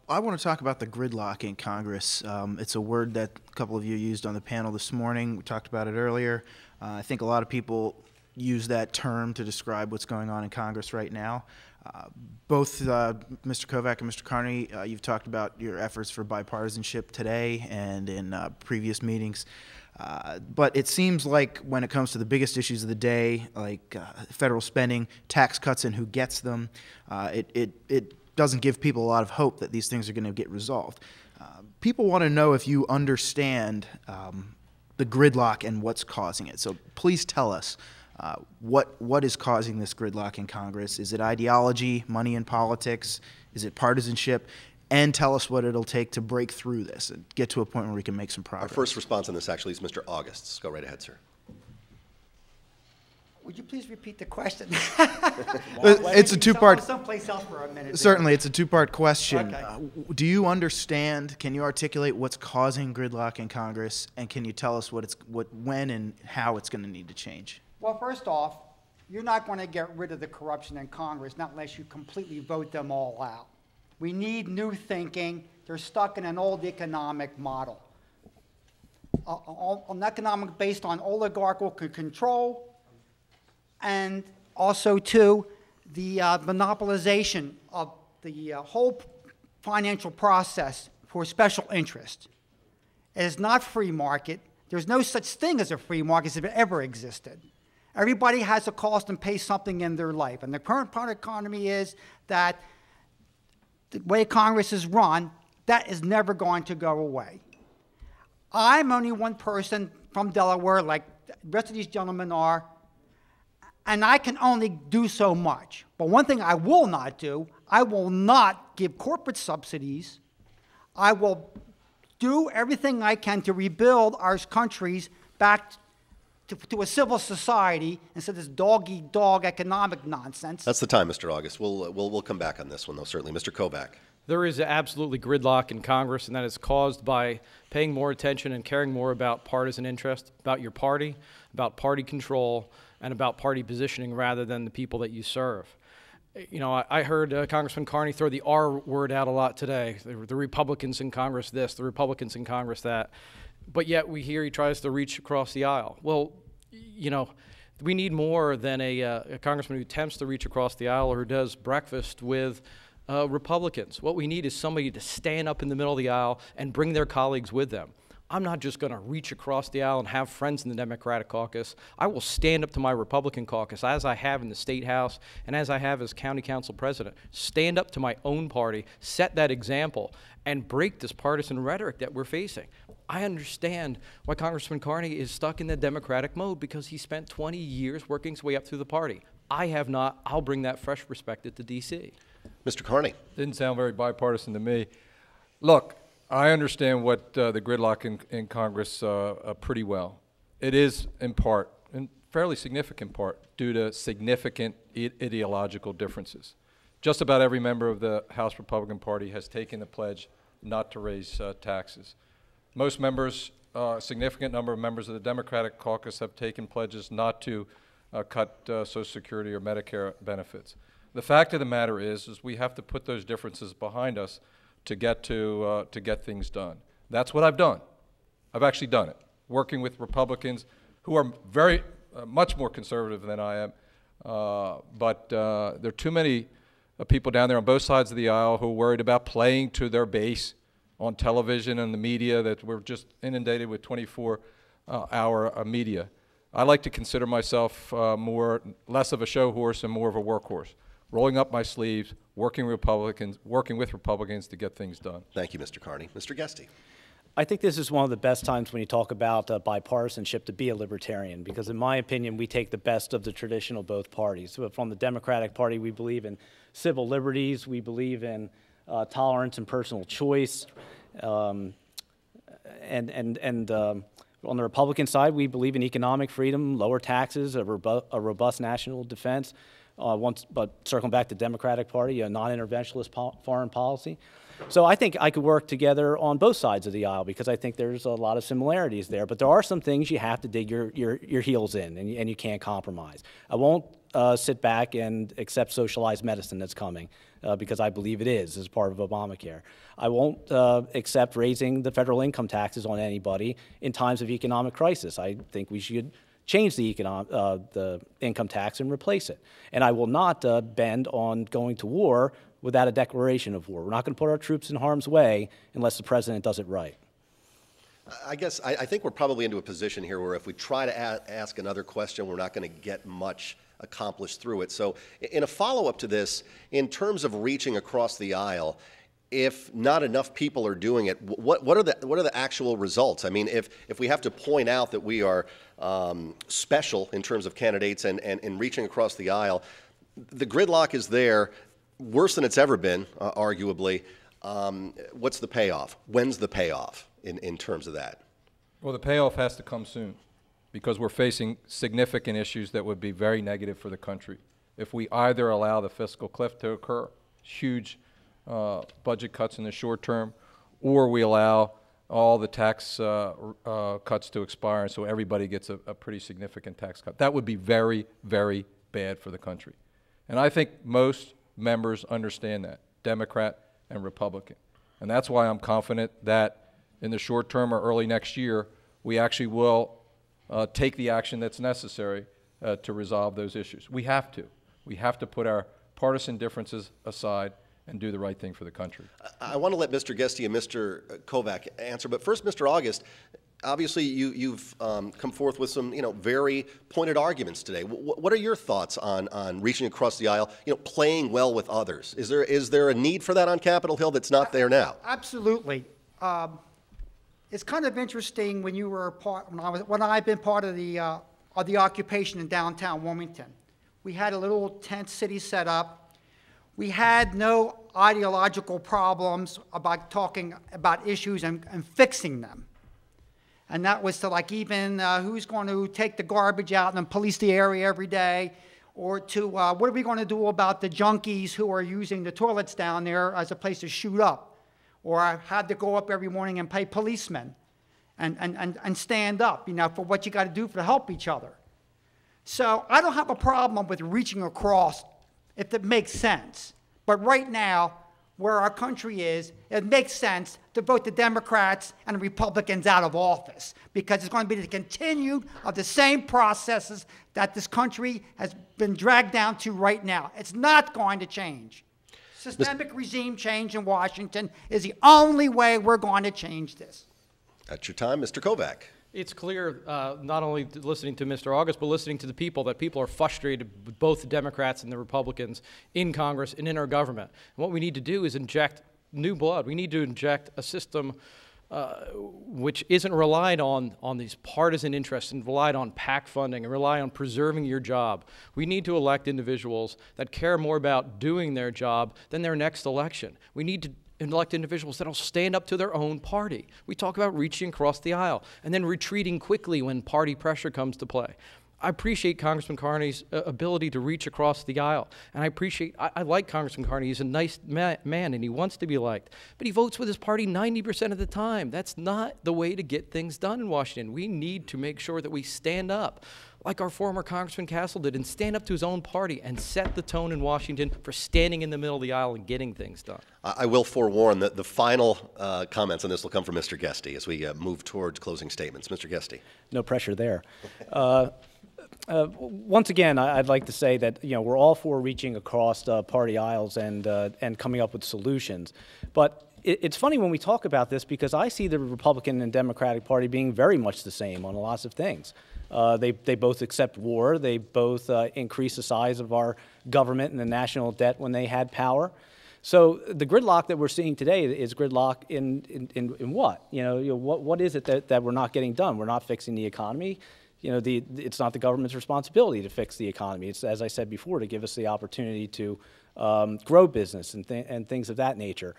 I want to talk about the gridlock in Congress. It's a word that a couple of you used on the panel this morning. We talked about it earlier. I think a lot of people use that term to describe what's going on in Congress right now. Both Mr. Kovac and Mr. Carney, you've talked about your efforts for bipartisanship today and in previous meetings. But it seems like when it comes to the biggest issues of the day, like federal spending, tax cuts, and who gets them, it doesn't give people a lot of hope that these things are going to get resolved. People want to know if you understand the gridlock and what's causing it. So please tell us what is causing this gridlock in Congress. Is it ideology, money in politics? Is it partisanship? And tell us what it'll take to break through this and get to a point where we can make some progress. Our first response on this actually is Mr. Augusts. Go right ahead, sir. Would you please repeat the question? It's a two-part. Someplace else for a minute. Certainly, it's a two-part question. Okay. Do you understand? Can you articulate what's causing gridlock in Congress, and can you tell us when and how it's going to need to change? Well, first off, you're not going to get rid of the corruption in Congress, not unless you completely vote them all out. We need new thinking. They're stuck in an old economic model, an economic based on oligarchical control, and also, too, the monopolization of the whole financial process for special interest. It is not free market. There's no such thing as a free market if it ever existed. Everybody has a cost and pays something in their life. And the current part economy is that the way Congress is run, that is never going to go away. I'm only one person from Delaware, like the rest of these gentlemen are, and I can only do so much. But one thing I will not do, I will not give corporate subsidies. I will do everything I can to rebuild our countries back to a civil society instead of this dog-eat-dog economic nonsense. That's the time, Mr. August. We'll come back on this one, though, certainly. Mr. Kovac. There is absolutely gridlock in Congress, and that is caused by paying more attention and caring more about partisan interest, about your party, about party control, and about party positioning rather than the people that you serve. You know, I heard Congressman Carney throw the R word out a lot today. The Republicans in Congress this, the Republicans in Congress that. But yet we hear he tries to reach across the aisle. Well, you know, we need more than a congressman who attempts to reach across the aisle or who does breakfast with Republicans. What we need is somebody to stand up in the middle of the aisle and bring their colleagues with them. I'm not just going to reach across the aisle and have friends in the Democratic caucus. I will stand up to my Republican caucus, as I have in the State House and as I have as County Council President. Stand up to my own party, set that example, and break this partisan rhetoric that we're facing. I understand why Congressman Carney is stuck in the Democratic mode because he spent 20 years working his way up through the party. I have not. I'll bring that fresh perspective to D.C. Mr. Carney. Didn't sound very bipartisan to me. Look, I understand what the gridlock in Congress pretty well. It is in part, in fairly significant part, due to significant ideological differences. Just about every member of the House Republican Party has taken the pledge not to raise taxes. Most members, a significant number of members of the Democratic caucus have taken pledges not to cut Social Security or Medicare benefits. The fact of the matter is we have to put those differences behind us to get things done. That's what I've done. I've actually done it, working with Republicans who are very much more conservative than I am. But there are too many people down there on both sides of the aisle who are worried about playing to their base on television and the media, that we're just inundated with 24-hour media. I like to consider myself less of a show horse and more of a workhorse, rolling up my sleeves, working with Republicans to get things done. Thank you, Mr. Carney. Mr. Guesty. I think this is one of the best times when you talk about bipartisanship to be a libertarian, because in my opinion, we take the best of the traditional both parties. So from the Democratic Party, we believe in civil liberties, we believe in tolerance and personal choice, and on the Republican side, we believe in economic freedom, lower taxes, a robust national defense, but circling back to the Democratic Party, a non-interventionist foreign policy. So I think I could work together on both sides of the aisle because I think there's a lot of similarities there. But there are some things you have to dig your heels in, and you can't compromise. I won't sit back and accept socialized medicine that's coming because I believe it is as part of Obamacare. I won't accept raising the federal income taxes on anybody in times of economic crisis. I think we should change the income tax and replace it. And I will not bend on going to war without a declaration of war. We're not going to put our troops in harm's way unless the president does it right. I guess I think we're probably into a position here where if we try to ask another question, we're not going to get much accomplished through it. So in a follow-up to this, in terms of reaching across the aisle, if not enough people are doing it, what are the actual results? I mean, if we have to point out that we are special in terms of candidates and reaching across the aisle, the gridlock is there, worse than it's ever been, arguably. What's the payoff? When's the payoff in terms of that? Well, the payoff has to come soon because we're facing significant issues that would be very negative for the country. If we either allow the fiscal cliff to occur, huge budget cuts in the short term, or we allow all the tax cuts to expire so everybody gets a pretty significant tax cut. That would be very, very bad for the country. And I think most members understand that, Democrat and Republican. And that's why I'm confident that in the short term or early next year, we actually will take the action that's necessary to resolve those issues. We have to. We have to put our partisan differences aside and do the right thing for the country. I want to let Mr. Guesti and Mr. Kovac answer, but first, Mr. August, obviously you've come forth with some very pointed arguments today. What are your thoughts on reaching across the aisle, playing well with others? Is there a need for that on Capitol Hill that's not there now? Absolutely. It's kind of interesting when you were when I've been part of the occupation in downtown Wilmington. We had a little tent city set up. We had no ideological problems about talking about issues and fixing them. And that was to even who's going to take the garbage out and police the area every day, or to what are we going to do about the junkies who are using the toilets down there as a place to shoot up, or I had to go up every morning and pay policemen and stand up, for what you got to do to help each other. So I don't have a problem with reaching across if it makes sense. But right now, where our country is, it makes sense to vote the Democrats and the Republicans out of office because it's going to be the continued of the same processes that this country has been dragged down to right now. It's not going to change. Systemic regime change in Washington is the only way we're going to change this. That's your time, Mr. Kovac. It's clear, not only listening to Mr. August, but listening to the people, that people are frustrated with both the Democrats and the Republicans in Congress and in our government. And what we need to do is inject new blood. We need to inject a system which isn't relied on these partisan interests and relied on PAC funding and rely on preserving your job. We need to elect individuals that care more about doing their job than their next election. We need to elect individuals that will stand up to their own party. We talk about reaching across the aisle and then retreating quickly when party pressure comes to play. I appreciate Congressman Carney's ability to reach across the aisle, and I like Congressman Carney. He's a nice man, and he wants to be liked, but he votes with his party 90% of the time. That's not the way to get things done in Washington. We need to make sure that we stand up like our former Congressman Castle did, and stand up to his own party and set the tone in Washington for standing in the middle of the aisle and getting things done. I will forewarn that the final comments on this will come from Mr. Guesti as we move towards closing statements. Mr. Guesti. No pressure there. Once again, I'd like to say that we're all for reaching across party aisles and coming up with solutions, but it's funny when we talk about this because I see the Republican and Democratic Party being very much the same on lots of things. They both accept war. They both increase the size of our government and the national debt when they had power. So the gridlock that we're seeing today is gridlock in what? What is it that we're not getting done? We're not fixing the economy. It's not the government's responsibility to fix the economy. It's, as I said before, to give us the opportunity to grow business and things of that nature.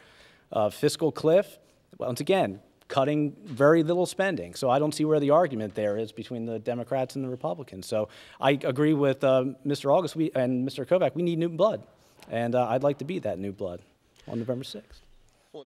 Fiscal cliff, once again, cutting very little spending. So I don't see where the argument there is between the Democrats and the Republicans. So I agree with Mr. August and Mr. Kovac. We need new blood, and I'd like to be that new blood on November 6th.